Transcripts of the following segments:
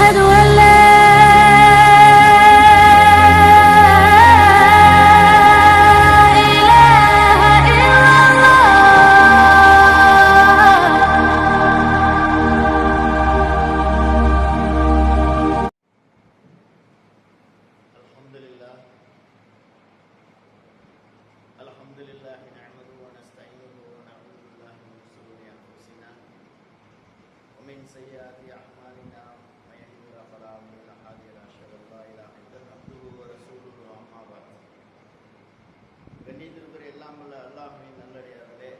أشهد أن لا إله إلا الله. الحمد لله نحمده ونستعينه ونعوذ بالله من شرور أنفسنا ومن سيئات أعمالنا من يهده الله فلا مضل له أشهد أن لا إله إلا الله عبده ورسوله أما بعد. கண்ணியத்திற்குரிய எல்லாம் வல்ல அல்லாஹ்வின் நல்லடியார்களே,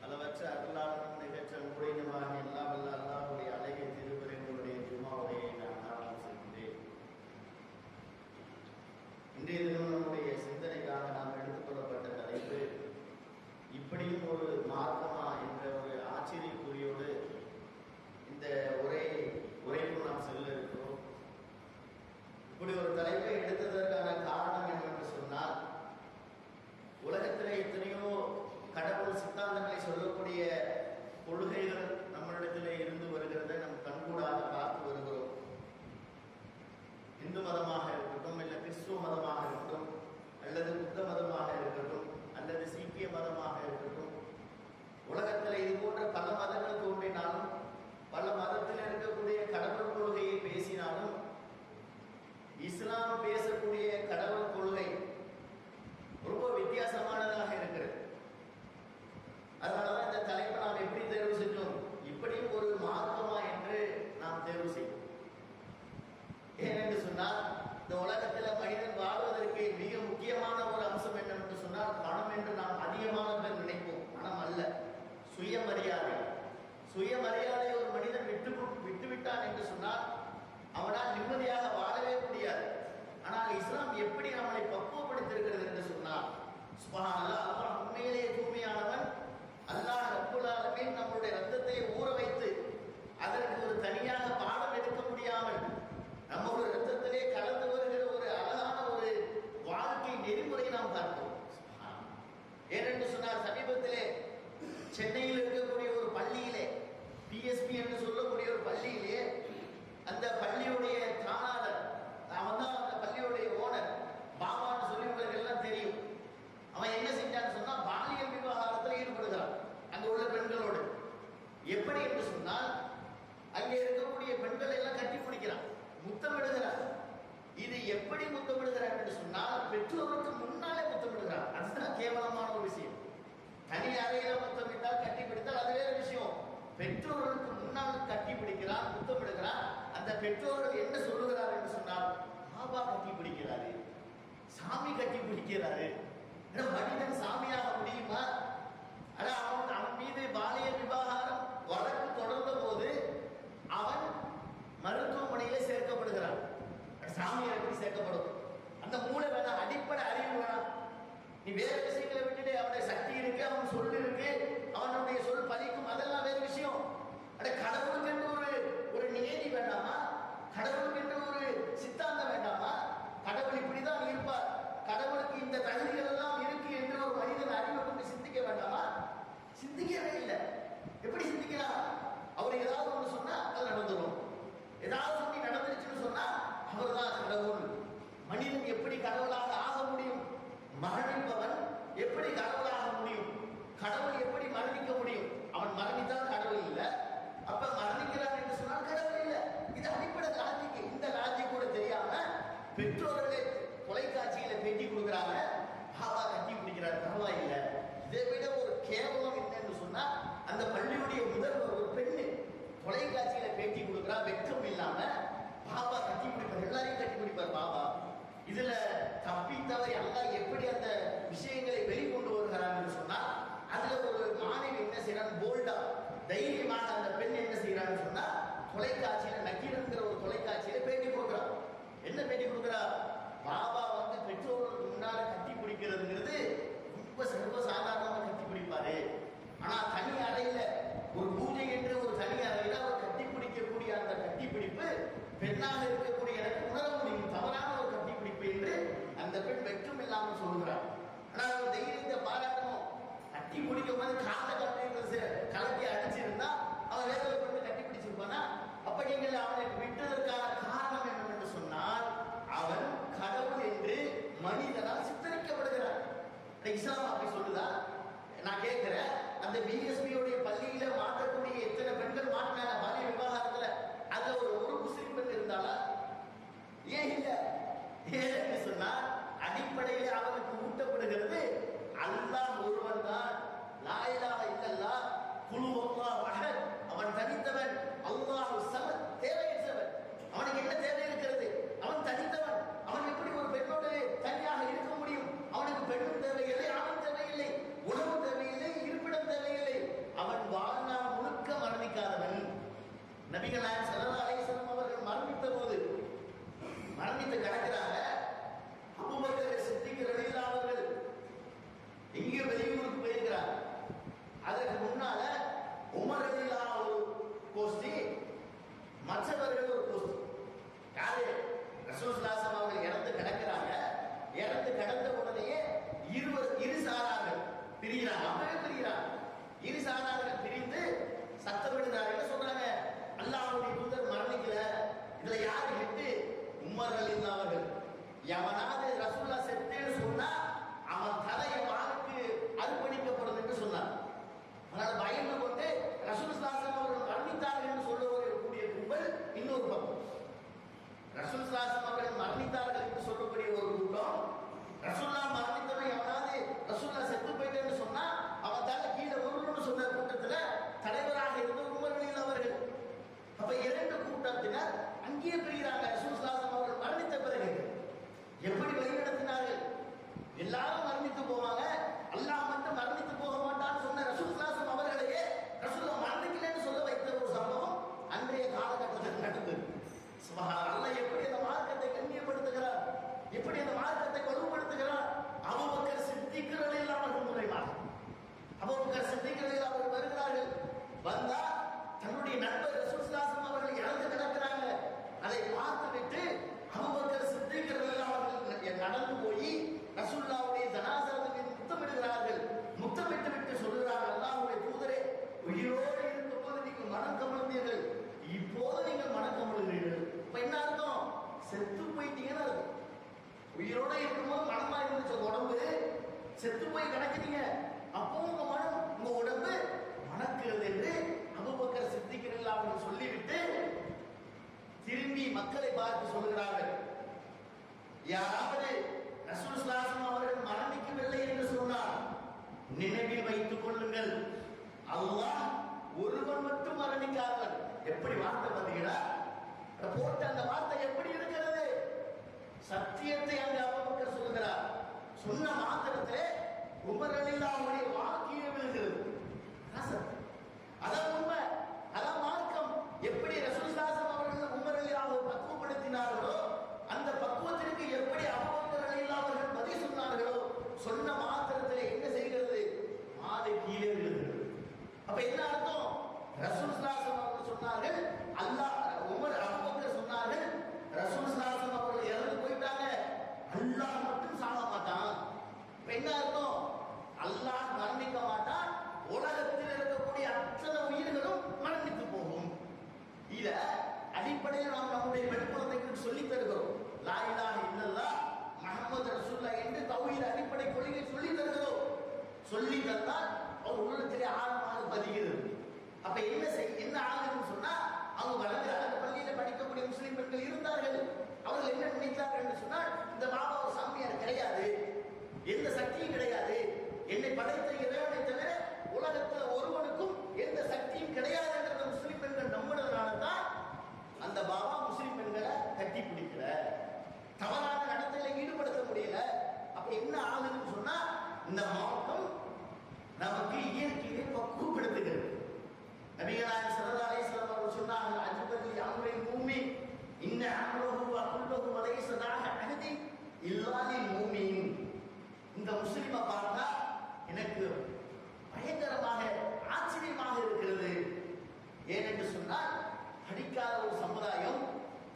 அளவற்ற அருளாளனும் நிகழ்ச்சி அன்புடையனுமாக எல்லாம் வல்ல அல்லாஹ்வுடைய அழகிய திருப்பெருங்களுடைய ஜும்மாவுரையை நான் ஆரம்பம் செய்கின்றேன். இன்றைய தினம் நம்முடைய சிந்தனைக்காக நாம் எடுத்துக்கொள்ளப்பட்ட தலைப்பு இப்படியும் ஒரு மார்க்கமா என்ற ஒரு ஆச்சரியக்குறியோடு இந்த உரைக்கும் நாம் செல்ல இருக்கிறோம். இப்படி ஒரு தலைப்பை எடுத்ததற்கான காரணம் என்னவென்று சொன்னால், உலகத்தில் எத்தனையோ கடவுள் சித்தாந்தங்களை சொல்லக்கூடிய கொள்கைகள் நம்மளிடத்திலே இருந்து வருகிறதை நம் கண்கூடாக பார்த்து வருகிறோம். இந்து மதமாக இருக்கட்டும், இல்லை கிறிஸ்துவ மதமாக இருக்கட்டும், அல்லது புத்த மதமாக இருக்கட்டும், அல்லது சீக்கிய மதமாக இருக்கட்டும், உலகத்தில் இது போன்ற பல மதங்கள் தோன்றினாலும், பல மதத்தில் இருக்கக்கூடிய கடவுள் கொள்கையை பேசினாலும், இஸ்லாம் பேசக்கூடிய கடவுள் கொள்கை ரொம்ப வித்தியாசமானதாக இருக்கிறது. அதனாலதான் இந்த தலைப்பை நாம் எப்படி தேர்வு செஞ்சோம், இப்படியும் ஒரு மார்க்கமா என்று நாம் தேர்வு செய்வோம். ஏனென்று சொன்னால், இந்த உலகத்தில் மனிதன் வாழ்வதற்கு மிக முக்கியமான ஒரு அம்சம் என்னவென்று சொன்னால், பணம் என்று நாம் அதிகமான பேர் நினைப்போம். பணம் அல்ல, சுயமரியாதை. சுயமரியாதை ஒரு மனிதன் விட்டுவிட்டான் என்று சொன்னால் அவனால் நிம்மதியாக வாழவே முடியாது. ஆனால் இஸ்லாம் எப்படி நம்மளை பக்குவப்படுத்திருக்கிறது என்று சொன்னால், சுப்ஹானல்லாஹ், அல்லாஹ் உண்மையிலேயே தூய்மையானவன். அல்லாஹ் ரப்புல் ஆலமீன் நம்முடைய ரத்தத்தை ஊற வைத்து அதற்கு ஒரு தனியாக பாடம் எடுக்க முடியாமல் நம்முடைய ரத்தத்திலே கலந்து வருகிற ஒரு அழகான ஒரு வாழ்க்கை நெறிமுறை நாம் பார்க்கிறோம். ஏனென்று சொன்னால், சமீபத்திலே சென்னையில் இருக்கக்கூடிய ஒரு பள்ளியிலே, பிஎஸ்பி என்று சொல்லக்கூடிய ஒரு பள்ளியிலே, அந்த பள்ளியுடைய தானாளர், அவன் தான் அந்த பள்ளியுடைய ஓனர், பாபான்னு சொல்லி உங்களுக்கு எல்லாம் தெரியும். அவன் என்ன செஞ்சான்னு சொன்னா, பாலியல் விவகாரத்தில் ஈடுபடுகிறான் அங்க உள்ள பெண்களோடு. எப்படி என்று சொன்னால், அங்கே இருக்கக்கூடிய பெண்கள் எல்லாம் கட்டி பிடிக்கிறான், முத்தமிடுகிறார். இது எப்படி முத்தமிடுகிறார் என்று சொன்னால், பெற்றோருக்கு முன்னாலே முத்தமிடுகிறார். அதுதான் கேவலமான ஒரு விஷயம். தனி அறையில முத்தமிட்டால், கட்டி பிடித்தால் அது வேற விஷயம். பெற்றோர்களுக்கு முன்னால் கட்டி பிடிக்கிறார், முத்தமிடுகிறார். அந்த பெற்றோர்கள் என்ன சொல்லுகிறார் என்று சொன்னால், பாபா கட்டி பிடிக்கிறாரு, சாமி கட்டி பிடிக்கிறாரு. மனிதன் சாமியாக முடியுமா? அவன் மீது பாலியல் விவகாரம் வழக்கு தொடர்ந்த போது அவன் மருத்துவமனையிலே சேர்க்கப்படுகிறான். சாமியார் எப்படி சேர்க்கப்படும்? அந்த மூளை வேணாம், அடிப்படை அறிவு வேணாம். நீ வேற விஷயங்களை விட்டுட்டு, அவனுடைய சக்தி இருக்கு, அவன் சொல் இருக்கு, அவனுடைய சொல் பலிக்கும், அதெல்லாம் வேற விஷயம். கடவுளுக்கு என்று ஒரு நியதி வேண்டாமா? கடவுளுக்கு என்று ஒரு சித்தாந்தம் வேண்டாமா? கடவுள் இப்படிதான் இருப்பார், கடவுளுக்கு இந்த தகுதிகள் எல்லாம் இருக்கு என்று ஒரு மனிதன் அறிவை கொண்டு சிந்திக்க வேண்டாமா? சிந்திக்கவே இல்லை. எப்படி சிந்திக்கலாம்? அவர் ஏதாவது ஒன்று சொன்னா அது நடந்துடும். ஏதாவது சொல்லி நடந்துருச்சுன்னு சொன்னா அவர் தான் கடவுள். மனிதன் எப்படி கடவுளாக ஆக முடியும்? மரணிப்பவன் எப்படி கடவுளாக முடியும்? கடவுள் எப்படி மரணிக்க முடியும்? அவன் மரணித்தால் கடவுள் இல்லை. அப்ப மரணிக்கிறான் என்று சொன்னால் கடவுள் இல்லை. இது அடிப்படை லாஜிக். இந்த லாஜிக் கூட தெரியாம பெற்றோர்களே தொலைக்காட்சியில பேட்டி கொடுக்குறாங்க, பாபா கட்டி பிடிக்கிறார், பரவாயில்லை. இதை விட ஒரு கேவலம் என்னன்னு சொன்னா, அந்த பள்ளியுடைய முதல்வர் ஒரு பெண்ணு தொலைக்காட்சியில பேட்டி கொடுக்குறா, வெட்கம் இல்லாம பாபா கட்டி பிடிப்பார், எல்லாரையும் கட்டி பிடிப்பார் பாபா. இதுல தப்பி தவறி அல்லாஹ் எப்படி அந்த விஷயங்களை வெளிக்கொண்டு வருகிறான் என்று சொன்னா, அதுல ஒரு மாணவி என்ன செய்யறான், போல்டா தைரியமாக அந்த பெண் என்ன செய்யறான்னு சொன்னா, தொலைக்காட்சியில நக்கீரங்கிற ஒரு தொலைக்காட்சியில பேட்டி கொடுக்குறான். என்ன பேட்டி கொடுக்குறா? பாபா வந்து பெற்றோர்களுக்கு முன்னால கட்டி பிடிக்கிறதுங்கிறது ரொம்ப சர்வசாதாரணமா கட்டி பிடிப்பாரு. ஆனா தனி அறையில, ஒரு பூஜை என்று ஒரு தனி அறையில அவர் கட்டி பிடிக்கக்கூடிய அந்த கட்டி பிடிப்பு பெண்ணாக இருக்கக்கூடிய எனக்கு உணர முடியும், தவறான ஒரு கட்டி பிடிப்பு என்று அந்த பெண் வெற்றும் இல்லாமல் சொல்லுகிறார். ஆனால் அவர் தைரியத்தை பாராட்டணும். கட்டி பிடிக்கும் போது காலை கட்டி கலட்டி அடிச்சிருந்தா அவன் வேதனை பண்ணி கட்டி பிடிச்சிருப்பானா? அப்ப நீங்கள் அவனை விட்டதற்கான காரணம் என்னவென்று சொன்னால் அவன் கடவுள் என்று மனிதனால் சித்தரிக்கப்படுகிறான். இஸ்லாம் அப்படி சொல்லுதா? நான் கேட்கிறேன், அந்த பிஎஸ்பியோடைய பள்ளியில மாற்றக்கூடிய எத்தனை பெண்கள் மாற்றினாங்க பாலிய விவகாரத்துல? அதுல ஒரு முஸ்லிம் பெண் இருந்தாலா? ஏன் இல்ல? ஏன்னு சொன்னா அடிப்படையில் அவனுக்கு ஊட்டப்படுகிறது அல்லாஹ் ஒருவன் தான், லா இலாஹ இல்லல்லாஹ், குல் ஹுவல்லாஹு அஹத், அவன் தனித்தவன், அல்லாஹு ஸமத், தேவையற்றவன். அவனுக்கு என்ன தேவை இருக்கிறது? அவன் தனித்தவன். அவன் எப்படி ஒரு பெண்ணோடு தனியாக இருக்க முடியும்? அவனுக்கு பெண்ணும் தேவையில்லை, ஆணும் தேவையில்லை, உணவு தேவையில்லை, இருப்பிடம் தேவையில்லை. அவன் வாழ்நாள் முழுக்க மரணிக்காதவன். நபிகள் நாயகம் ஸல்லல்லாஹு அலைஹி வஸல்லம் அவர்கள் மரணித்த போது மரணித்து கிடக்கிறாங்க. அபூபக்கர் சித்திக் ரலியல்லாஹு அவர்கள் எங்கேயோ வெளியூருக்கு போயிருக்கிறார். அதற்கு முன்னால உமர் ரலியல்லாஹு ஒரு கோஷ்டி, மற்றவர்கள் ஒரு கோஷ்டி. யாரு? ரசூல் ஸல்லல்லாஹு அலைஹி வஸல்லம் அவர்கள் இறந்து கிடக்கிறாங்க. இறந்து கிடந்த உடனேயே இரு சாரார்கள் பிரிகிறாங்க. அவங்களே பிரிகிறாங்க. இரு சாரார்கள் பிரிந்து சத்தமிடுகிறார்கள். என்ன சொல்றாங்க? அல்லாஹ்வுடைய தூதர் மரணிக்கல. இதுல யாரு விட்டு? உமர் ரலியல்லாஹு அவர்கள். எவனாவது ரசூலுல்லாஹ் செத்தேன்னு சொன்னா அவன் தலையை வாளுக்கு அர்ப்பணிக்கப்படும் என்று சொன்னார். அதனால பயந்து கொண்டு ரசூல் ஸல்லல்லாஹு அலைஹி வஸல்லம் அவர்கள் மரணித்தார்கள் என்று சொல்லக்கூடிய கும்பல் இன்னொரு பக்கம். ரசூல் ஸல்லல்லாஹு அலைஹி வஸல்லம் அவர்கள் மரணித்தார்கள் என்று சொல்லக்கூடிய ஒரு கூட்டம், ரசூலுல்லாஹ் மரணித்தவன் எவனாவது ரசூலுல்லாஹ் செத்து போயிட்டேன்னு சொன்னா அவன் தலை கீழே உருளுன்னு சொன்ன கூட்டத்துல தலைவராக இருந்த உமர் ரலியல்லாஹு அவர்கள். அப்ப இரண்டு கூட்டத்தினர் அங்கேயே பிரிகிறாங்க. ரசூல் ஸல்லல்லாஹு அலைஹி வஸல்லம் அவர்கள் மரணித்த பிறகு எப்படி வழிநடத்தினார்கள்? எல்லாரும் மரணித்து போவாங்க, அல்லாஹ் மட்டும் மரணித்து போக மாட்டான்னு சொன்ன ரசூல் ஸல்லல்லாஹு அலைஹி வஸல்லம் அவர்களையே ரசூலுல்லாஹ் மரணிக்கலன்னு சொல்ல வைத்த ஒரு சம்பவம் அன்றைய காலகட்டத்தில் நடந்தது. சுப்ஹானல்லாஹ். அல்லாஹ் எப்படி அந்த மார்க்கத்தை கண்ணியப்படுத்துகிறார், எப்படி அந்த மார்க்கத்தை வலுப்படுத்துகிறார். அபூபக்கர் சித்திக் ரலியல்லாஹு அன்ஹு மூலமாக அபூபக்கர் சித்திக் ரலியல்லாஹு அவர்கள் வருகிறார்கள். வந்தா தன்னுடைய நண்பர் ரசூல் ஸல்லல்லாஹு அலைஹி வஸல்லம் அவர்கள் இறந்து கிடக்கிறாங்க. அதை பார்த்துவிட்டு அபூபக்கர் சித்திக் ரலியல்லாஹு அவர்கள் நடந்து போய் ரசூலுல்லாஹ்வுடைய ஜனாசாவுக்கு முத்தமிடுகிறார்கள். முத்தமிட்டு விட்டு சொல்கிறார்கள், அல்லாஹ்வுடைய தூதரே, உயிரோடு இருக்கும்போது நீங்கள் மனம் கமழ்ந்தீர்கள், இப்போது நீங்கள் மனம் கமழுகிறீர்கள். இப்ப என்ன அர்த்தம்? செத்து போயிட்டீங்கன்னு அர்த்தம். உயிரோட இருக்கும்போது மனமா இருந்துச்சு உடம்பு, செத்து போய் கிடக்குறீங்க, அப்போ உங்க மனம் உங்க உடம்பு மணக்கிறது என்று அபூபக்கர் சித்திக் ரலியல்லாஹு அவர்கள் சொல்லிவிட்டு திரும்பி மக்களை பார்த்து சொல்கிறார்கள், யாராவது ரசூல் ஸல்லல்லாஹு அலைஹி வஸல்லம் அவர்கள் மரணிக்கவில்லை என்று சொன்னார் நினைவில் வைத்துக் கொள்ளுங்கள், அல்லாஹ் ஒருவன் மட்டும் மரணிக்காதவன். எப்படி வார்த்தை பார்த்தீங்களா? போட்ட அந்த வார்த்தை எப்படி இருக்கிறது? சத்தியத்தை அங்கு அபூபக்கர் சொல்கிறார். சொன்ன மாத்திரத்திலே உமர் ரலியல்லாஹு அன்ஹுடைய வாழ்க்கையே விழுகிறது. அதான் உண்மை, அதான் மார்க்கம். எப்படி ரசூல் ஸல்லல்லாஹு அலைஹி வஸல்லம் அவர்கள் உமர் ரலியல்லாஹு பக்குவப்படுத்தினார்களோ அந்த பக்குவத்திற்கு எப்படி அபூபக்கர் ரலியல்லாஹு அவர்கள் பதில் சொன்னார்களோ சொன்ன மாத்திரத்திலே என்ன செய்கிறது? மாலை கீழே விழுகிறது. அப்ப என்ன அர்த்தம்? ரசூல் ஸல்லல்லாஹு அலைஹி வஸல்லம் அவர்கள் சொன்னார்கள், அல்லாஹ் உமர் அபூபக்கர் சொன்னார்கள், ரசூல் ஸல்லல்லாஹு அலைஹி வஸல்லம் அவர்கள் இறந்து போயிட்டாங்க, அல்லாஹ் மட்டும் சாக மாட்டான். இப்ப என்ன அர்த்தம்? அல்லாஹ் மரணிக்க மாட்டான், உலகத்தில் இருக்கக்கூடிய அத்தனை உயிர்களும் மரணித்து போகும். இத அடிப்படையில் நாம் நம்முடைய பெண் குழந்தைகளுக்கு சொல்லித் தருகிறோம். லா இலாஹ இல்லல்லாஹ் முஹம்மது ரசூலுல்லாஹ் என்று தௌஹீத் அடிப்படை கொள்கை சொல்லித் தருகிறோம். சொல்லி தந்தால் அவர் உள்ளத்திலே ஆழமாக பதிகிறது. அப்ப என்ன ஆகுதுன்னு சொன்னா அவங்க வளர்ந்து அந்த பள்ளியில படிக்கக்கூடிய முஸ்லிம் பெண்கள் இருந்தார்கள். அவர்கள் என்ன நினைத்தார்கள் என்று சொன்னால், இந்த பாபா ஒரு சாமியார் கிடையாது, எந்த சக்தியும் கிடையாது, என்னை படைத்த இறைவனை தவிர உலகத்தில் ஒருவனுக்கும் எந்த சக்தியும் கிடையாது என்ற முஸ்லிம் பெண்கள் நம்பினதுனால தான் அந்த பாபா முஸ்லிம் பெண்களை கட்டி பிடிக்கல, தவறான நடத்தையில ஈடுபடுத்த முடியல. அப்ப என்ன ஆகுதுன்னு சொன்னா, இந்த மாவட்டம் நமக்கு இயற்கையை பக்குவப்படுத்துகிறது. நபிகள் நாயகம் ஸல்லல்லாஹு அலைஹி வஸல்லம் அவர்கள் சொன்னார்கள், அஜ்பலி அம்ரில் மூமின் இன்ன அம்ரஹு வ குல்லுஹு லைஸ தஅஹ அஹதி இல்லா லில் மூமின். இந்த முஸ்லிமை பார்த்தா எனக்கு பயங்கரமாக ஆச்சரியமாக இருக்கிறது. ஏனென்று சொன்னால், படிக்காத ஒரு சமுதாயம்,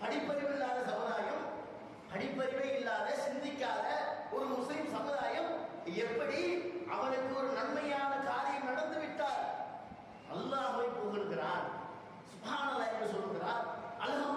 படிப்பறிவு இல்லாத சமுதாயம், படிப்பறிவே இல்லாத சிந்திக்காத ஒரு முஸ்லிம் சமுதாயம் எப்படி அவனுக்கு ஒரு நன்மையான காரியம் நடந்து விட்டால் அல்லாஹ்வை புகழ்கிறார், சுப்ஹானல்லாஹ் என்று சொல்கிறார், அல்ஹம்துலில்லாஹ்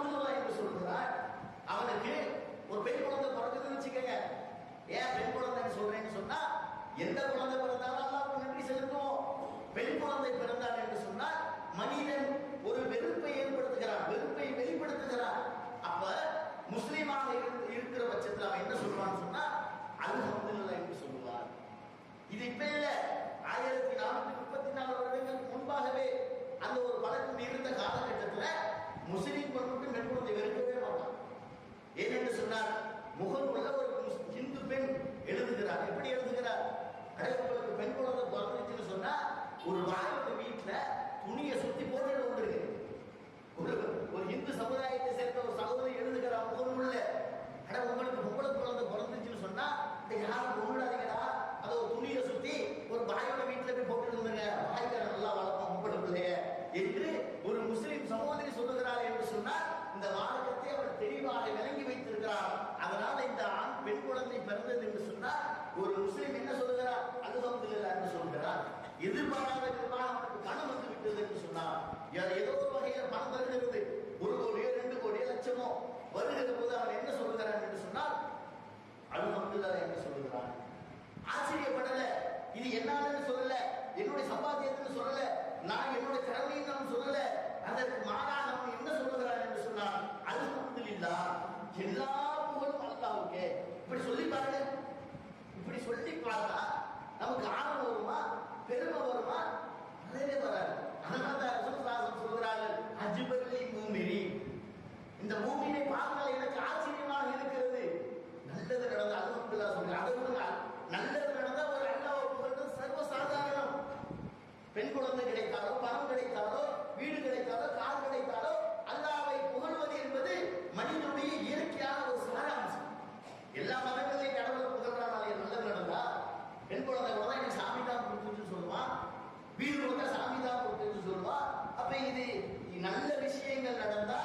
சொன்னா ஒரு வாயோட வீட்டுல துணியை சுத்தி போட்டு வந்துருக்கு. ஒரு இந்து சமுதாயத்தை சேர்ந்த ஒரு சகோதரி எழுதுகிற முகமுள்ள அட உங்களுக்கு பொம்பளை குழந்தை பிறந்துச்சுன்னு சொன்னா இந்த யாரும் கொண்டுடாதீங்கடா, அதை ஒரு துணியை சுத்தி ஒரு பாயோட வீட்டுல போய் போட்டு இருந்துங்க, பாய்க்கார நல்லா வளர்ப்போம் பொம்பளை பிள்ளைய என்று ஒரு முஸ்லிம் சகோதரி சொல்லுகிறார் என்று சொன்னால் இந்த மார்க்கத்தை அவர் தெளிவாக விளங்கி வைத்திருக்கிறார். அதனால இந்த ஆண் பெண் குழந்தை பிறந்தது என்று சொன்னால் ஒரு முஸ்லிம் என்ன சொல்லுகிறார், அல்ஹம்துலில்லாஹ் என்று சொல்கிறார். எதிர்பாராத விதமாக அவனுக்கு பணம் வந்து விட்டது என்று சொன்னார். ஏதோ ஒரு வகையில பணம் வருகிறது, 1 கோடியோ 2 கோடியோ லட்சமோ வருகிற போது அவன் என்ன சொல்லுகிறான் என்று சொன்னால் அல்ஹம்துலில்லாஹ் என்று சொல்லுகிறான். ஆச்சரியப்படல, இது என்னாலன்னு சொல்லல, என்னுடைய சம்பாத்தியத்துன்னு சொல்லல, நான் என்னுடைய திறமையும் நான் சொல்லல, அதற்கு மாறாக அவன் என்ன சொல்லுகிறான் என்று சொன்னான் அல்ஹம்துலில்லாஹ், எல்லா புகழும் அல்லாஹ்வுக்கே. இப்படி சொல்லி பாருங்க, இப்படி சொல்லி பார்த்தா நமக்கு ஆர்வம் வருமா, பெருமை வருமா? அதே வராது. அதனால ரசூலுல்லாஹ் சொல்கிறார்கள் அஜ்பல்லி மூமினி, இந்த மூமினை பார்த்தால் எனக்கு ஆச்சரியமாக இருக்கிறது. நல்லது நடந்த அல்ஹம்துலில்லாஹ் சொல்றாங்க. அதை விடுங்க, நல்லது நடந்த ஒரு அல்லாஹ்வை புகழ்ந்து சர்வசாதாரணம். பெண் குழந்தை கிடைத்தாலோ, பணம் கிடைத்தாலோ, வீடு கிடைத்தாலோ, கார் கிடைத்தாலோ அல்லாஹ்வை புகழ்வது என்பது மனிதனுடைய இயற்கையான ஒரு சாராம்சம். எல்லா மதங்களையும் கடவுளை புகழ்றாங்க. நல்லது நடந்தா பெண் குழந்தை கூட எனக்கு சாமி தான் கொடுத்துன்னு சொல்லுவான், வீடு கொடுத்தா சாமி தான் கொடுத்துன்னு சொல்லுவான். அப்ப இது நல்ல விஷயங்கள் நடந்தா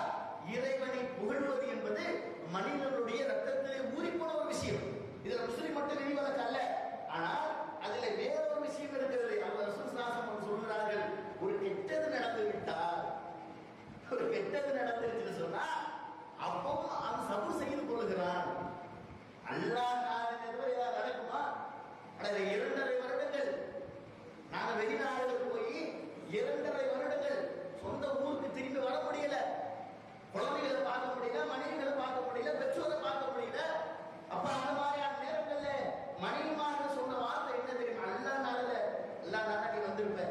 இறைவனை புகழ்வது என்பது மனிதனுடைய ரத்தத்திலே ஊறிப்போன ஒரு விஷயம். இதுல முஸ்லிம் மட்டும் விதிவிலக்கு அல்ல, ஆனால் அதுல வேறொரு விஷயம் இருக்கிறது. அவங்க ரசூலுல்லாஹ் சொல்கிறார்கள், ஒரு கெட்டது நடந்து விட்டால், ஒரு கெட்டது நடந்துருச்சுன்னு சொன்னா அப்பவும் அவன் சபூர் செய்து கொள்ளுகிறான். அல்லாஹ் ஏதாவது நடக்குமா? 2.5 வருடங்கள் நாங்க வெளிநாடுகளுக்கு போய் 2.5 வருடங்கள் சொந்த ஊருக்கு திரும்பி வர முடியல. குழந்தைகளை பார்க்க முடியல, மனைவிகளை பார்க்க முடியல, பெற்றோரை பார்க்க முடியல. அப்ப அந்த மாதிரியான நேரங்கள்ல மனைவிமார்கள் சொன்ன வார்த்தை என்ன தெரியும்? அல்லாஹ் நாடல, எல்லா நாடா நீ வந்திருப்ப.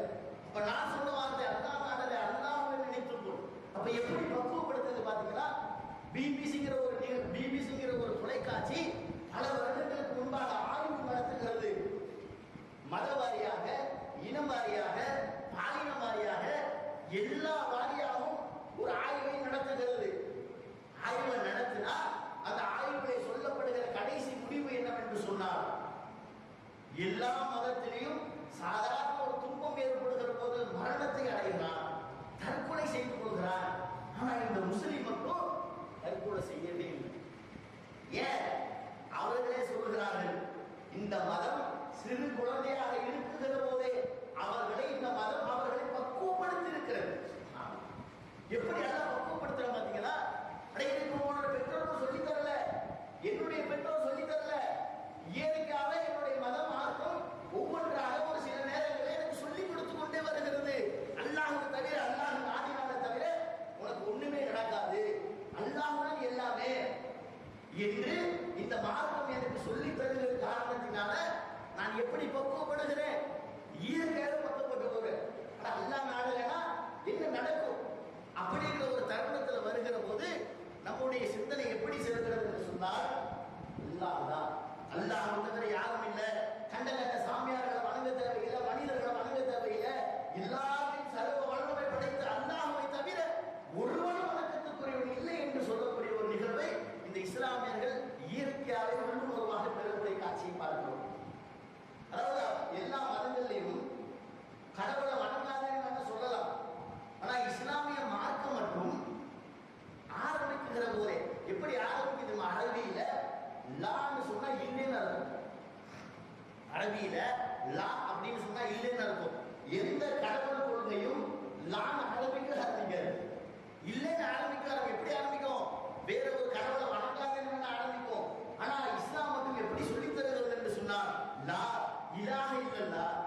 அப்ப நான் சொன்ன வார்த்தை அல்லாஹ் நாடல, அல்லாஹ்வை நினைத்துக்கொள். அப்ப எப்படி பக்குவப்படுத்துறது பாத்தீங்களா? பிபிசிங்கிற ஒரு தொலைக்காட்சி பல வருடங்களுக்கு முன்பாக ஆய்வு நடத்துகிறது. மத வாரியாக, இனம் வாரியாக, பாலினம் வாரியாக, எல்லா வாரியாகவும் ஒரு ஆய்வை நடத்துகிறது. ஆய்வை நடத்தினா அந்த ஆய்வுகளை சொல்லப்படுகிற கடைசி முடிவு என்னவென்று சொன்னார், எல்லா மதத்திலையும் சாதாரண ஒரு துன்பம் ஏற்படுகிற போது மரணத்தை அடைகிறான், தற்கொலை செய்து கொள்கிறான். ஆனா இந்த முஸ்லிம் மட்டும் தற்கொலை செய்யவே இல்லை. ஏன்? அவர்களே சொல்கிறார்கள், இந்த மதம் சிறு குழந்தையாக இருக்குகிற போதே அவர்களை இந்த மதம் அவர்களை பக்குவப்படுத்தி இருக்கிறது. எப்படி எல்லாம் பக்குவப்படுத்துற பாத்தீங்களா? இதுக்கு உன்னோட பெற்றோர்கள் சொல்லி தரல, என்னுடைய பெற்றோர் சொல்லி தரல, இயற்கையாவே என்னுடைய மதம் மார்க்கம் ஒவ்வொன்றாக ஒரு சில நேரங்களில் எனக்கு சொல்லிக் கொடுத்து கொண்டே வருகிறது. அல்லாஹ்வை தவிர, அல்லாஹ் ஆதினால தவிர உனக்கு ஒண்ணுமே நடக்காது, அல்லாஹ்வுடன் எல்லாமே என்று இந்த மார்க்கம் எனக்கு சொல்லி தருகிற காரணத்தினால நான் எப்படி பக்குவப்படுகிறேன்? இயற்கையாக பக்குவப்பட்டு போகிறேன். அல்லாஹ் நாடலைன்னா என்ன நடக்கும்? அப்படிங்கிற ஒரு தருணத்தில் வருகிற போது நம்முடைய சிந்தனை எப்படி செலுகிறது என்று சொன்னால், அல்லாஹ் தான், அல்லாஹ் தவிர யாரும் இல்லை, கண்ட சாமியார்களை வணங்க தேவையில்லை, மனிதர்களை வணங்க தேவையில்லை, எல்லாத்தையும் சர்வ வல்லமை படைத்த அல்லாஹ்வை தவிர ஒருவனும் வணக்கத்துக்குரியவன் இல்லை என்று சொல்லக்கூடிய ஒரு நிகழ்வை இந்த இஸ்லாமியர்கள் இயற்கையாகவே உள்ளுணர்வாக பெறக்கூடிய காட்சியை பார்க்கிறோம். அதாவது எல்லா மதங்களிலும் கடவுளை வணங்காதேன்னு சொல்லலாம், ஆனா இஸ்லாமிய மார்க்கம் மட்டும் ஆரம்பிக்கிற போதே எப்படி ஆரம்பிக்குது? அரபியில லான்னு சொன்னா இல்லைன்னு அர்த்தம். அரபியில லா அப்படின்னு சொன்னா இல்லைன்னு அர்த்தம். எந்த கடவுள் கொள்கையும் லான்னு ஆரம்பிக்காது, இல்லைன்னு ஆரம்பிக்காது. எப்படி ஆரம்பிக்கும்? வேற ஒரு கடவுளை வணங்காதேன்னு ஆரம்பிக்கும். ஆனா இஸ்லாம் மட்டும் எப்படி சொல்லித் தருகிறது என்று சொன்னால், லா இலாஹ இல்லல்லாஹ்,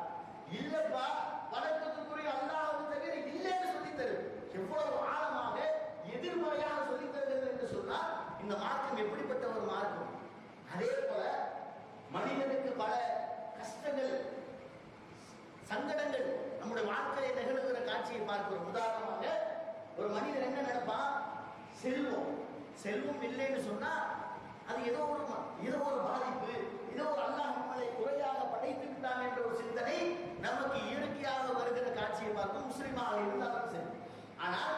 இல்லப்பா வணக்கத்துக்குரிய அல்லாஹ்வை தவிர இல்லைன்னு சொல்லித் தரு. எவ்வளவு ஆழமாக எதிர்மறையாக சொல்லித் தருகிறது என்று சொன்னால் இந்த மார்க்கம் எப்படிப்பட்ட ஒரு மார்க்கம்? அதே போல மனிதனுக்கு பல கஷ்டங்கள், சங்கடங்கள் நம்முடைய வாழ்க்கையை நிகழ்கிற காட்சியை பார்க்கிறோம். உதாரணமாக ஒரு மனிதன் என்ன நினைப்பான்? செல்வம் இல்லைன்னு சொன்னா அது ஏதோ ஒரு பாதிப்பு, ஏதோ ஒரு அல்லாஹ் நம்மளை குறையாக படைத்து விட்டான் என்ற ஒரு சிந்தனை நமக்கு இயற்கையாக வருகிற காட்சியை பார்க்கும் முஸ்லிமாக இருந்தாலும் சரி. ஆனால்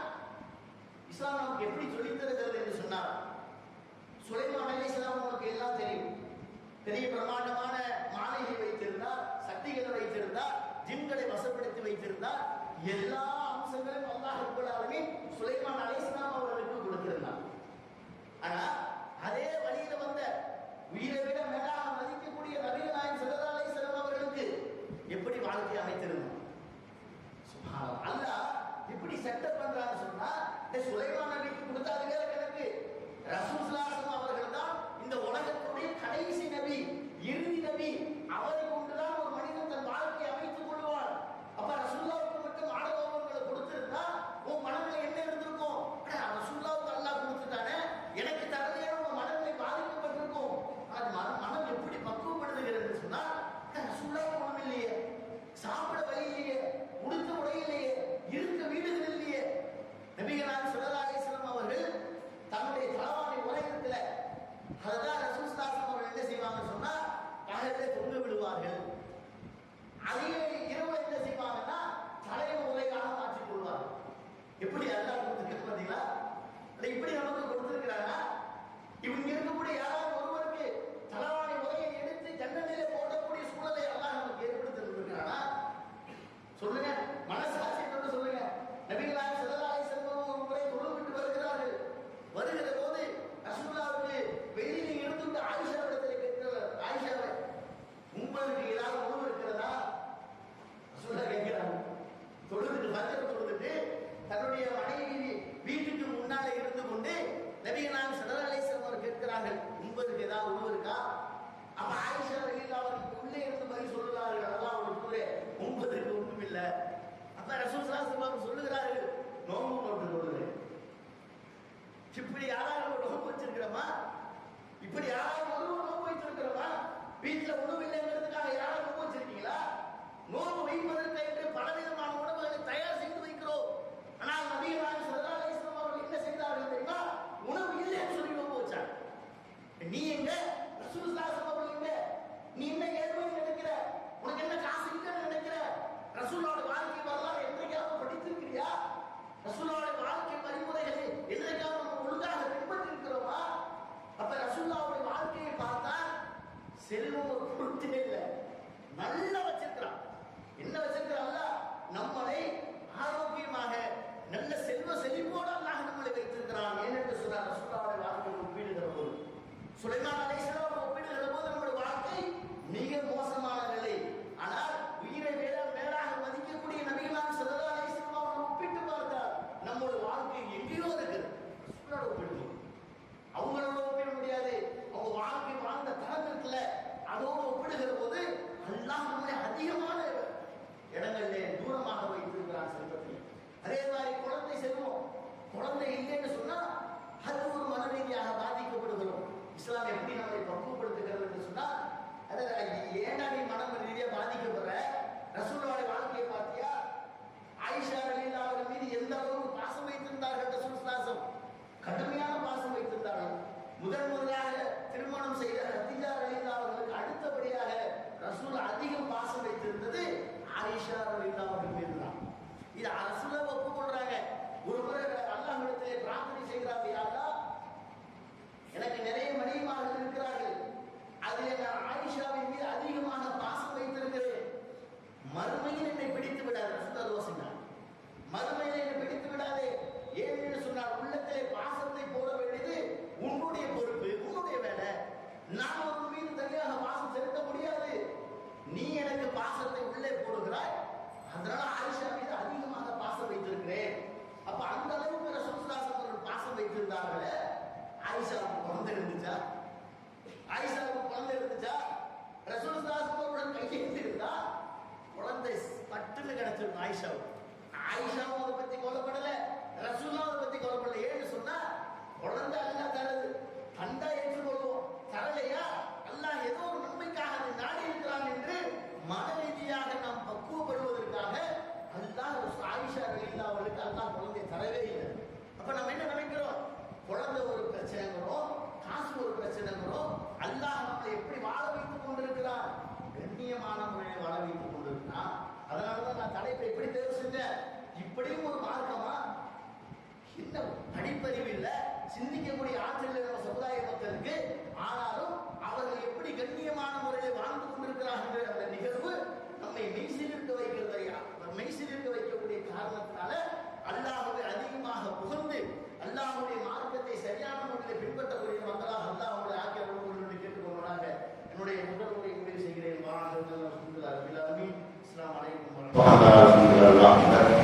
இஸ்லாம் நமக்கு எப்படி சொல்லித் தருகிறது என்று சொன்னார், சுலைமான் அலைஹிஸ்ஸலாம் உங்களுக்கு எல்லாம் தெரியும், பெரிய பிரமாண்டமான மாளிகை வைத்திருந்தார், சக்திகளை வைத்திருந்தார், ஜின்களை வசப்படுத்தி வைத்திருந்தார். எல்லா அம்சங்களும் அல்லாஹ் ரப்பல் ஆலமீன் சுலைமான் அலைஹிஸ்ஸலாம் அவர்களுக்கு கொடுத்திருந்தார். ஆனா அதே வழியில வந்த உயிரை விட மேலாக மதிக்கக்கூடிய நபிகள் நாயகம் ஸல்லல்லாஹு அலைஹி வஸல்லம் அவர்களுக்கு எப்படி வாழ்க்கை அமைத்திருந்தார். சுப்ஹானல்லாஹ், அல்லாஹ் இப்படி செட்டப் பண்றான்னு சொன்னா இந்த சுலைமான் நபிக்கு கொடுத்தாது வேற கணக்கு. ரசூல் ஸல்லல்லாஹு அலைஹி வஸல்லம் அவர்கள் தான் இந்த உலகத்துடைய கடைசி நபி, இறுதி நபி. அவரை கொண்டுதான் ஒரு மனிதன் தன் வாழ்க்கையை அமைத்துக் கொள்வார். அப்ப ரசூலுல்லாஹ்வுக்கு மட்டும் ஆடவங்களை கொடுத்திருந்தா உன் மனதில் என்ன இருந்திருக்கும்? ரசூலுல்லாஹ்வுக்கு அல்லாஹ் கொடுத்துட்டானே, எனக்கு தரலையே உங்க மனநிலை பாதிக்கப்பட்டிருக்கும். அது மனம் எப்படி பக்குவப்படுத்துகிறது சொன்னா, ரசூலுல்லாஹ்வுக்கு மனம் இல்லையே, சாப்பிட வழி இல்லையே, உடுத்த உடை இல்லையே, இருக்க வீடுகள் இல்லையே. நபிகள் நாயகம் ஸல்லல்லாஹு அலைஹி வஸல்லம் அவர்கள் தன்னுடைய தலவாணி உலகத்துல அதுதான் ரசூல் ஸல்லல்லாஹு அலைஹி வஸல்லம் அவர்கள் என்ன செய்வாங்கன்னு சொன்னா, பகலிலே தொங்க விடுவார்கள். அதே இரவு என்ன செய்வாங்கன்னா தலையை உரையாக மாற்றிக் கொள்வார்கள். எப்படி அல்லாஹ் கொடுத்துருக்கு பார்த்தீங்களா? இப்படி நமக்கு கொடுத்திருக்கிறாங்க. இவங்க இருக்கக்கூடிய யாராவது ஒருவருக்கு தலவாணி உரையை எடுத்து ஜன்னலிலே போடக்கூடிய சூழலை அல்லாஹ் நமக்கு ஏற்படுத்தி இருக்கிறானா? சொல்லுங்க, மனசாட்சி கொண்டு சொல்லுங்க. நபிகள் நாயகம் ஸல்லல்லாஹு அலைஹி வஸல்லம் ஒரு முறை தொழுவிட்டு வருகிறார்கள். வருகிற போது ரசூலுல்லாஹ்வுக்கு வெளியில இருந்து ஆயிஷாவிடத்தில் கேட்கிறார், ஆயிஷாவே உங்களுக்கு ஏதாவது உணவு இருக்கிறதா? ரசூலுல்லாஹ் கேட்கிறாங்க. தொழுதுட்டு ஃபஜ்ர் தொழுதுட்டு தன்னுடைய மனைவி வீட்டுக்கு முன்னாலே இருந்து கொண்டு நபிகள் நாயகம் ஸல்லல்லாஹு அலைஹி வஸல்லம் அவர் கேட்கிறார்கள், உங்களுக்கு ஏதாவது உணவு இருக்கா? அப்ப ஆயிஷா ரலியல்லாஹு அவருக்கு உள்ளே இருந்து பதில் சொல்லுகிறார்கள், அல்லாஹ் ஒரு தூரே உங்களுக்கு ஒன்றும் இல்லை. அப்ப ரசூல் ஸல்லல்லாஹு அலைஹி வஸல்லம் சொல்லுகிறார்கள், நோன்பு நோட்டு கொள்ளுங்கள். இப்படி யாராவது நோன்பு வச்சிருக்கிறோமா? இப்படி யாராவது ஒருவர் நோன்பு வச்சிருக்கிறோமா? வீட்டுல உணவு இல்லைங்கிறதுக்காக யாராவது நோன்பு வச்சிருக்கீங்களா? நோன்பு வைப்பதற்கு என்று பலவிதமான உணவுகளை தயார் செய்து வைக்கிறோம். ஆனால் நபிகள் நாயகம் ஸல்லல்லாஹு அலைஹி வஸல்லம் அவர்கள் என்ன செய்தார்கள் தெரியுமா? உணவு இல்லைன்னு சொல்லி நோன்பு வச்சாங்க. நீ எங்க? ரசூல் ஸல்லல்லாஹு அலைஹி வஸல்லம் எங்க? நீ என்ன ஏழ்மைன்னு நினைக்கிற? உனக்கு என்ன காசு இல்லைன்னு நினைக்கிற? ரசூலோட வாழ்க்கை வரலாறு என்றைக்காவது படித்திருக்கிறியா? ரசூலோட வாழ்க்கை வழிமுறைகளை என்றைக்காவது நம்ம ஒழுங்காக பின்பற்றி இருக்கிறோமா? அப்ப ரசூலுல்லாஹ்வுடைய வாழ்க்கையை பார்த்தா செல்வம் ஒரு பொருட்டே இல்லை, நல்லா வச்சிருக்கிறான். என்ன வச்சிருக்கிறான்? அல்லாஹ் நம்மளை ஆரோக்கியமாக நல்ல செல்வ செழிப்போடு அல்லாஹ் நம்மளை வைத்திருக்கிறான். ஏனென்று சொன்னார், ரசூலுல்லாஹ்வுடைய வாழ்க்கையை ஒப்பிடுகிற போது, சுலைமான் அலைஹிஸ்ஸலாம் ஒப்பிடுகிற போது நம்முடைய வாழ்க்கை மிக மோசமான நிலை. ஆனால் உயிரை மேலாக மதிக்கக்கூடிய நபிகள் நாயகம் ஸல்லல்லாஹு அலைஹி வஸல்லம் அவர்கள் ஒப்பிட்டு பார்த்தால் நம்முடைய வாழ்க்கை எங்கேயோ இருக்குது. ரசூலுல்லாஹ் ஒப்பிடுவோம், அவங்களோட ஒப்பிட முடியாது. அவங்க வாழ்க்கை வாழ்ந்த தரம் இருக்குல்ல, அதோடு ஒப்பிடுகிற போது அல்லாஹ் நம்மளை அதிகமான இடங்களிலே தூரமாக வைத்திருக்கிறான் செல்வத்தில். அதே மாதிரி குழந்தை செல்வம், குழந்தை இல்லைன்னு சொன்னா அது ஒரு மன ரீதியாக பாதிக்கப்படுகிறோம். இஸ்லாம் எப்படி நம்மை பக்குவப்படுத்துகிறது என்று சொன்னா, ஏன்னா நீ மனம் ரீதியா பாதிக்கப்படுற? ரசூலுல்லாஹ்வுடைய வாழ்க்கையை பார்த்தியா? ஆயிஷா ரலியல்லாஹு அவர்கள் மீது எந்த அளவுக்கு பாசம் வைத்திருந்தார்கள் ரசூல் ஸல்லல்லாஹு அலைஹி வஸல்லம்? கடுமையான பாசம் வைத்திருந்தார்கள். முதலாக திருமணம் செய்த ஹதீஜா ரலியல்லாஹு அவர்களுக்கு அடுத்தபடியாக ரசூல் அதிகம் பாசம் வைத்திருந்தது ஆயிஷா ரலியல்லாஹு அவர்கள் மீது தான். இது ரசூலுல்லாஹ் ஒப்புக்கொள்றாங்க. ஒரு முறை அல்லாஹ்விடத்திலே பிரார்த்தனை செய்கிறார், யா அல்லாஹ், எனக்கு நிறைய மனைவிமார்கள் இருக்கிறார்கள், அதில் நான் ஆயிஷாவின் மீது அதிகமாக பாசம் வைத்திருக்கிறேன். மறுமையில் என்னை பிடித்து விடாது. ரசூலுல்லாஹ் சொன்னார், மறுமையில் என்னை பிடித்து விடாதே. ஏன்னு சொன்னார், உள்ளத்திலே பாசத்தை போட வேண்டியது உன்னுடைய பொறுப்பு, உன்னுடைய வேலை. நான் ஒரு மீது தனியாக பாசம் செலுத்த முடியாது. நீ எனக்கு பாசத்தை உள்ளே போடுகிறாய், அதனால ஆயிஷா மீது அதிகமாக பாசம் வைத்திருக்கிறேன். அப்ப அந்த அளவுக்கு ரசூல் ஸல்லல்லாஹு அலைஹி வஸல்லம் பாசம் வைத்திருந்தார்களே. ஆயிஷாவுக்கு குழந்தை இருந்துச்சா? ஆயிஷாவுக்கு குழந்தை இருந்துச்சா? ரசூல் ஸல்லல்லாஹு அலைஹி வஸல்லம் கையெழுத்து இருந்தா குழந்தை பட்டுன்னு கிடைச்சிருக்கும் ஆயிஷாவுக்கு. ஆயிஷாவும் அதை பத்தி கவலைப்படல, ரசூலுல்லாஹ் அதை பத்தி கவலைப்படல. ஏன்னு சொன்னா குழந்தை அல்லாஹ் தரது, கண்டா ஏற்றுக்கொள்வோம், தரலையா அல்லாஹ் ஏதோ ஒரு நன்மைக்காக அதை நாடி இருக்கிறான் என்று மன ரீதியாக நாம் பக்குவப்படுவதற்காக அல்லாஹ் ஆயிஷா ரலியல்லாஹு அவர்களுக்கு அல்லாஹ் குழந்தை தரவே இல்லை. அப்ப நம்ம என்ன நினைக்கிறோம்? குழந்தை ஒரு பிரச்சனை வரும், காசு ஒரு பிரச்சனை இப்ப எப்படி தேர்வு செஞ்ச? இப்படியும் ஒரு மார்க்கமா? என்ன படிப்பறிவு இல்ல, சிந்திக்கக்கூடிய ஆற்றல் நம்ம சமுதாய மக்களுக்கு. ஆனாலும் அவர்கள் எப்படி கண்ணியமான முறையில் வாழ்ந்து கொண்டிருக்கிறார்கள் அந்த நிகழ்வு நம்மை மெய்சிலிருக்க வைக்கக்கூடிய காரணத்தினால அல்லாஹ்வை அதிகமாக புகழ்ந்து அல்லாஹ்வுடைய மார்க்கத்தை சரியான முறையில் பின்பற்றக்கூடிய மக்களாக அல்லாஹ்வுடைய ஆக்கிய என்று கேட்டுக்கொள்வதாக என்னுடைய முதல் உரை முடிவு செய்கிறேன். அஸ்ஸலாமு அலைக்கும் வரஹ்மத்துல்லாஹி.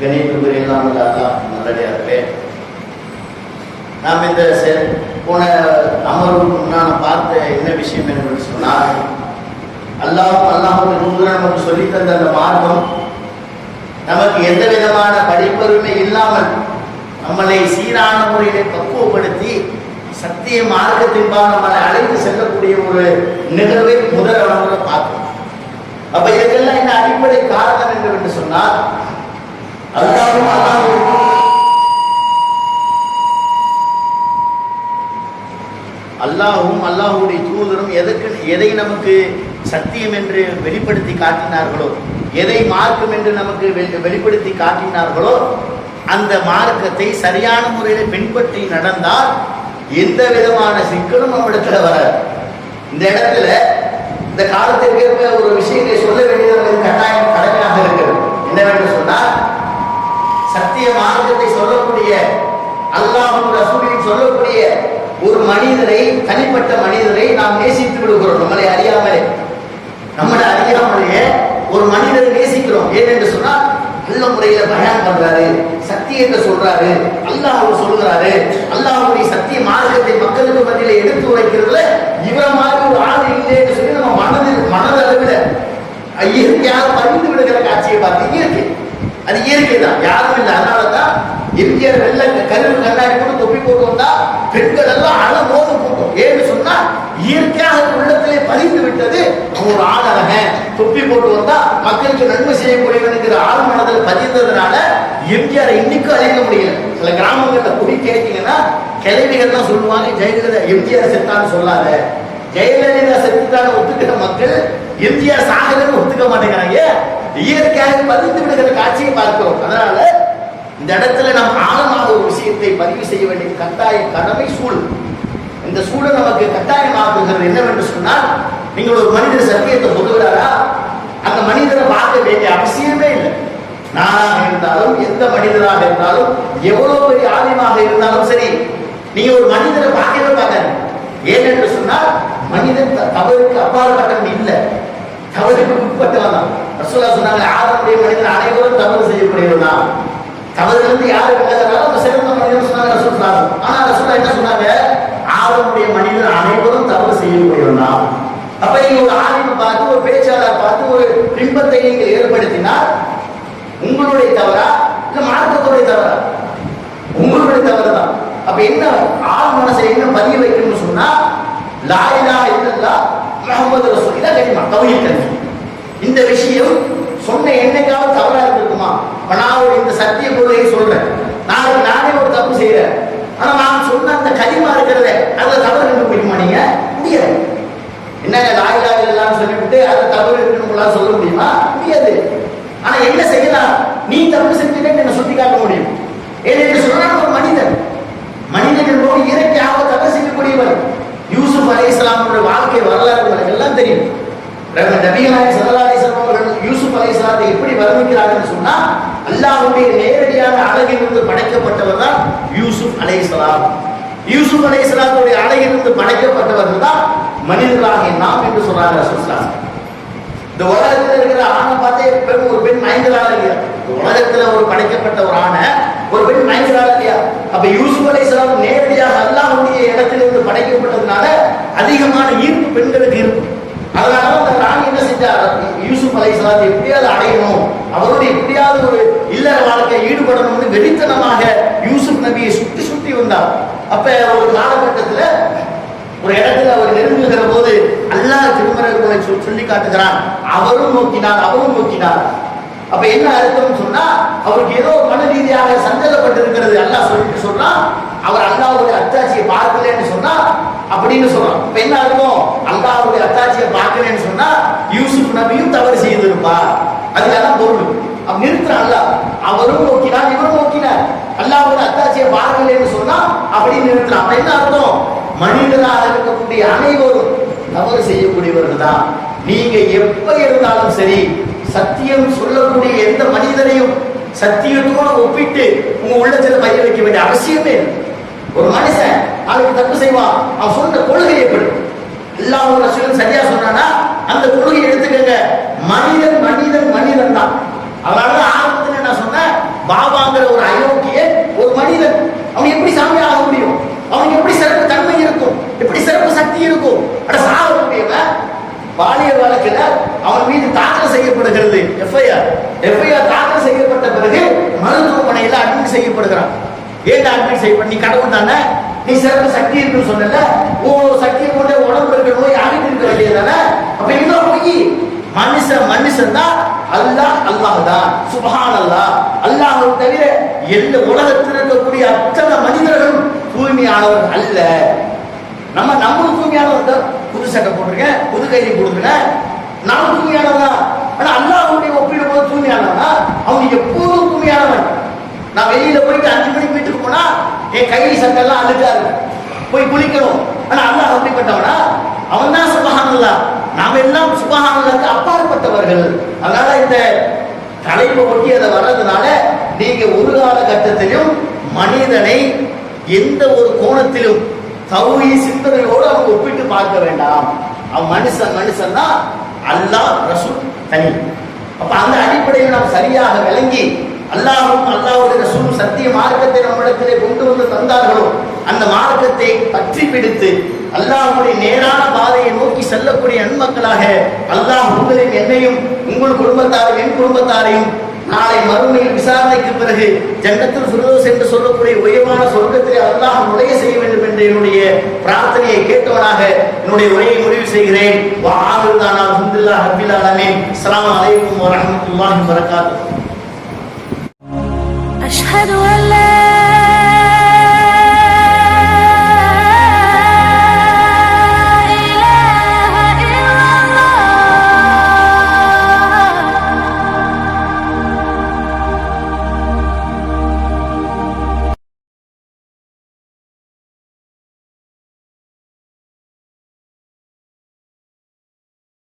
கணிப்புகள் எல்லாம் நல்லடியார்களே, நாம் இந்த போன அமர்வுக்கு முன்னான பார்த்த என்ன விஷயம் என்று சொன்னால், அல்லாஹ்வுடைய தூதர் நமக்கு சொல்லித் தந்த அந்த மார்க்கம் நமக்கு எந்த விதமான படிப்பறிவுமே இல்லாமல் நம்மளை சீரான முறையிலே பக்குவப்படுத்தி சத்திய மார்க்கத்தின்பால் நம்மளை அழைத்து செல்லக்கூடிய ஒரு நிகழ்வை முதல் அளவில் பார்த்தோம். அப்ப இதுக்கெல்லாம் என்ன அடிப்படை காரணம் என்று சொன்னால், அல்லாஹ்வும் அல்லாஹ்வுடைய தூதரும் எதை நமக்கு சத்தியம் என்று வெளிப்படுத்தி காட்டினார்களோ, எதை மார்க்கம் என்று நமக்கு வெளிப்படுத்தி காட்டினார்களோ, அந்த மார்க்கத்தை சரியான முறையில் பின்பற்றி நடந்தால் எந்த விதமான சிக்கலும் நம்மிடத்துல வராது. இந்த இடத்துல இந்த காலத்திற்கு ஒரு விஷயத்தை சொல்ல வேண்டியது கட்டாயம் கடமையாக இருக்கிறது. என்னவென்று சொன்னால், சத்திய மார்க்கத்தை சொல்லக்கூடிய அல்லாஹ்வும் ரசூலையும் சொல்லக்கூடிய ஒரு மனிதரை, தனிப்பட்ட மனிதரை நாம் நேசித்து விடுகிறோம். நம்மளை அறியாமலேயே ஒரு மனிதரை நேசிக்கிறோம். ஏனென்று சொன்னால், நல்ல முறையில பயான் பண்றாரு, சத்தியத்தை சொல்றாரு, அல்லாஹ் சொல்லுகிறாரு, அல்லாஹ்வுடைய சத்திய மார்க்கத்தை மக்களுக்கு மத்தியில எடுத்து உரைக்கிறதுல இவர மாதிரி ஒரு ஆள் இல்லைன்னு சொல்லி நம்ம மனதளவில் இயற்கையாக பகிர்ந்து விடுகிற காட்சியை பார்த்து இயற்கை, அது இயற்கை தான், யாரும் இல்லை. அதனாலதான் எம்ஜிஆர் வெள்ள கருவு கண்ணாடி கூட தொப்பி போட்டு வந்தா பெண்கள் எல்லாம் அழகோடு போட்டோம். ஏன்னு சொன்னா இயற்கையாக உள்ளத்திலே பதிந்து விட்டது. ஒரு ஆளக தொப்பி போட்டு வந்தா மக்களுக்கு நன்மை செய்யக்கூடியவனுங்கிற ஆள் மனதில் பதிந்ததுனால எம்ஜிஆர் இன்னைக்கும் அழிக்க முடியல. சில கிராமங்கள்ல போய் கேட்டீங்கன்னா கிளைவிகள் தான் சொல்லுவாங்க, ஜெயலலிதா எம்ஜிஆர் செத்தான்னு சொல்லாத, ஜெயலலிதா செத்துத்தான ஒத்துக்கிற மக்கள் எம்ஜிஆர் சாகலன்னு ஒத்துக்க மாட்டேங்கிறாங்க. இயற்கையாக பதிந்து விடுகிற காட்சியை பார்க்கிறோம். அதனால இந்த இடத்துல நாம் ஆழமாக ஒரு விஷயத்தை பதிவு செய்ய வேண்டிய கட்டாய கடமை சூழல். இந்த சூழல் நமக்கு கட்டாயமாக்குகிறது என்னவென்று சொன்னால், நீங்கள் ஒரு மனிதர் சத்தியத்தை சொல்லுகிறாரா, அந்த மனிதரை பார்க்க வேண்டிய அவசியமே இல்லை. நானாக இருந்தாலும் எந்த மனிதராக இருந்தாலும் எவ்வளவு பெரிய ஆலிமாக இருந்தாலும் சரி, நீங்க ஒரு மனிதரை பார்க்கவே பார்க்காது. ஏனென்று சொன்னால் மனிதன் தவறுக்கு அப்பாற்பட்டவன் இல்லை, தவறுக்கு உட்பட்டவன் தான். ரசூலுல்லாஹ் சொன்னாங்க, ஆதமுடைய மனிதன் அனைவரும் தவறு செய்யக்கூடியவன். தவறுலேருந்து யாரு விலகிறாலும் அவங்க சிறந்த மனிதன் சொன்னாங்க ரசூலுல்லாஹ். ஆனா ரசூலுல்லாஹ் என்ன சொன்னாங்க, ஆதமுடைய மனிதன் அனைவரும் தவறு செய்யக்கூடியவன் தான். அப்ப நீங்க ஒரு ஆலிமை பார்த்து, ஒரு பேச்சாளர் பார்த்து ஒரு பிம்பத்தை நீங்கள் ஏற்படுத்தினால் உங்களுடைய தவறா இல்ல மார்க்கத்துடைய தவறா? உங்களுடைய தவறு தான். அப்ப என்ன ஆள் மனசை என்ன பதிய வைக்கணும்னு சொன்னா, லா இலாஹ இல்லல்லாஹ் முஹம்மது ரசூலுல்லாஹ் கலிமா தௌஹீத் கலிமா. இந்த விஷயம் சொன்ன என்னைக்காவது தவறா இருக்குமா? நான் இந்த சத்திய கொள்கையை சொல்றேன், நானே ஒரு தப்பு செய்யறேன், ஆனா நான் சொன்ன அந்த கலிமா இருக்கிறத அதுல தவறு கண்டுபிடிக்குமா? நீங்க முடியாது. என்னங்க லா இலாஹ இல்லல்லாஹ் சொல்லிவிட்டு அது தவறு இருக்குன்னு சொல்ல முடியுமா? முடியாது. ஆனா என்ன செய்யலாம், நீ தப்பு செஞ்சுட்டேன்னு என்ன சுட்டி காட்ட முடியும். ஏன்னு சொன்னா ஒரு மனிதன் என்பது இயற்கையாக தவறு செய்யக்கூடியவர். யூசுப் அலைஹிஸ்ஸலாமுடைய வாழ்க்கை வரலாறு உங்களுக்கு எல்லாம் தெரியும். நபிகள் நாயகம் ஸல்லல்லாஹு அலைஹி வஸல்லம் அவர்கள் யூசுப் அலைஹிஸ்ஸலாத்தை எப்படி வர்ணிக்கிறார்கள் சொன்னா, அல்லாஹ்வுடைய நேரடியான அழகிலிருந்து படைக்கப்பட்டவர் தான் யூசுப் அலைஹிஸ்ஸலாம். யூசுப் அலைஹிஸ்ஸலாத்துடைய அழகிலிருந்து படைக்கப்பட்டவர்கள் தான் மனிதர்களாகிய நாம் என்று சொல்றாங்க ரசூலுல்லாஹ். இந்த உலகத்தில் இருக்கிற ஆணை பார்த்தே ஒரு பெண் மயங்கலாக இல்லையா? உலகத்துல ஒரு படைக்கப்பட்ட ஒரு ஆணை ஒரு பெண் மயங்கலாக இல்லையா? அப்ப யூசுப் அலைஹிஸ்ஸலாம் நேரடியாக அல்லாஹ்வுடைய இடத்திலிருந்து படைக்கப்பட்டதுனால அதிகமான ஈர்ப்பு பெண்களுக்கு இருக்கும். அதனால அந்த ராணி என்ன செஞ்சார், யூசுப் அலைஹிஸ்ஸலாத்தை எப்படியாவது அடையணும், அவரோடு எப்படியாவது ஒரு இல்லற வாழ்க்கையை ஈடுபடணும்னு வெறித்தனமாக யூசுப் நபியை சுற்றி சுற்றி வந்தார். அப்ப ஒரு காலகட்டத்துல ஒரு இடத்துல அவர் நெருங்குகிற போது அல்லாஹ் திருமறைகளை சொல்லி காட்டுகிறான், அவரும் நோக்கினார். அப்ப என்ன அர்த்தம் சொன்னா, அவருக்கு ஏதோ மன ரீதியாக சஞ்சலப்பட்டு இருக்கிறது. அல்லாஹ் சொல்லிட்டு சொல்றான், அவர் அல்லாஹ்வுடைய அத்தாட்சியை பார்க்கலன்னு சொன்னா அப்படின்னு சொல்றான். இப்ப என்ன அர்த்தம், அல்லாஹ்வுடைய அத்தாட்சியை பார்க்கலன்னு சொன்னா யூசுப் நபியும் தவறு செய்திருப்பார். அதுதான் பொருள். அப்ப நிறுத்துறான் அல்லாஹ். அவரும் நோக்கினார், இவரும் நோக்கினார். அல்லாஹ்வோட அத்தாட்சியை பாருங்களேன்னு சொன்னா அப்படி நிறுத்துறான். அப்ப என்ன அர்த்தம்? மனிதராக இருக்கக்கூடிய அனைவரும் தவறு செய்யக்கூடியவர்கள் தான். நீங்க எப்ப இருந்தாலும் சரி, சத்தியம் சொல்லக்கூடிய எந்த மனிதனையும் சத்தியத்தோடு ஒப்பிட்டு உங்க உள்ளத்துல பயிர் வைக்க வேண்டிய அவசியமே இல்லை. ஒரு மனுஷன் நாளைக்கு தப்பு செய்வான், அவன் சொன்ன கொள்கை எப்படி அல்லாஹ் ரசூலும் சரியா சொன்னானா அந்த கொள்கையை எடுத்துக்கங்க. மனிதன் மனிதன் மனிதன் தான். அதனாலதான் ஆரம்பத்தில் நான் சொன்னேன், பாபாங்கிற ஒரு அயோக்கிய ஒரு மனிதன், அவன் எப்படி சாமி ஆக முடியும்? அவனுக்கு எப்படி சிறப்பு தன்மை இருக்கும்? எப்படி சிறப்பு சக்தி இருக்கும்? அட சாகக்கூடியவன் பாலியல் வழக்கில் அவன் மீது தாக்கல் செய்யப்படுகிறது எஃப்ஐஆர் தாக்கல் செய்யப்பட்ட பிறகு மருத்துவமனையில் அட்மிட் செய்யப்படுகிறான். ஏன் அட்மிட் செய்யப்பட்ட? நீ கடவுள் தானே, நீ சிறப்பு சக்தி இருக்குன்னு சொன்னல, ஓ சக்தியை கொண்டு உடம்பு இருக்கிற நோய் அழித்து இருக்க வேண்டியதானே. அப்ப இன்னும் போய் மனுஷன் தான், அல்லாஹ் தான். சுப்ஹானல்லாஹ். அல்லாஹ் தவிர எந்த உலகத்தில் இருக்கக்கூடிய அத்தனை மனிதர்களும் தூய்மையானவர்கள் அல்ல. நம்ம தூய்மையானவர் தான். புது சட்டை போட்டிருக்கேன், புது கைதி கொடுத்துருக்கேன், நான் தூய்மையானவன். ஆனா அல்லாஹ்வுடைய ஒப்பிடும் போது தூய்மையானவனா? அவன் எப்போதும் தூய்மையானவன். நான் வெளியில போயிட்டு 5 மணிக்கு வீட்டுக்கு போனா என் கைலி சட்டை எல்லாம் அழுக்கா இருக்கு, போய் குளிக்கணும். ஆனா அல்லாஹ் அப்படிப்பட்டவனா? அவன் தான் சுப்ஹானல்லாஹ். நாம எல்லாம் சுப்ஹானல்லாஹ்க்கு அப்பாற்பட்டவர்கள். அதனால இந்த தலைப்பை ஒட்டி அதை வர்றதுனால நீங்க ஒரு காலகட்டத்திலும் மனிதனை எந்த ஒரு கோணத்திலும் தௌஹீத் சிந்தனையோடு அவங்க ஒப்பிட்டு பார்க்க வேண்டாம். அவன் மனுஷன் தான், அல்லாஹ் ரசூல் தனி. அப்ப அந்த அடிப்படையில் நாம் சரியாக விளங்கி அல்லாஹ்வும் அல்லாஹ்வுடைய ரசூலும் சத்திய மார்க்கத்தை நம்மிடத்திலே கொண்டு வந்து தந்தார்களோ அந்த மார்க்கத்தை பற்றி பிடித்து அல்லாஹ்வுடைய நேரான பாதையை நோக்கி செல்லக்கூடிய நன்மக்களாக அல்லாஹ் உங்களையும் என்னையும் உங்கள் குடும்பத்தாரையும் என் குடும்பத்தாரையும் நாளை மறுமையில் விசாரணைக்கு பிறகு ஜன்னத்துல் ஃபிர்தௌஸ் என்று சொல்லக்கூடிய உயர்வான சொர்க்கத்திலே அல்லாஹ் நுழைய செய்ய வேண்டும் என்ற என்னுடைய பிரார்த்தனையை கேட்டவனாக என்னுடைய உரையை முடிவு செய்கிறேன். வ ஆகிரு தானா அல்ஹம்துலில்லாஹி ரப்பில் ஆலமீன். அஸ்ஸலாமு அலைக்கும் வ ரஹ்மத்துல்லாஹி வ பரகாத்துஹு. أشهد أن لا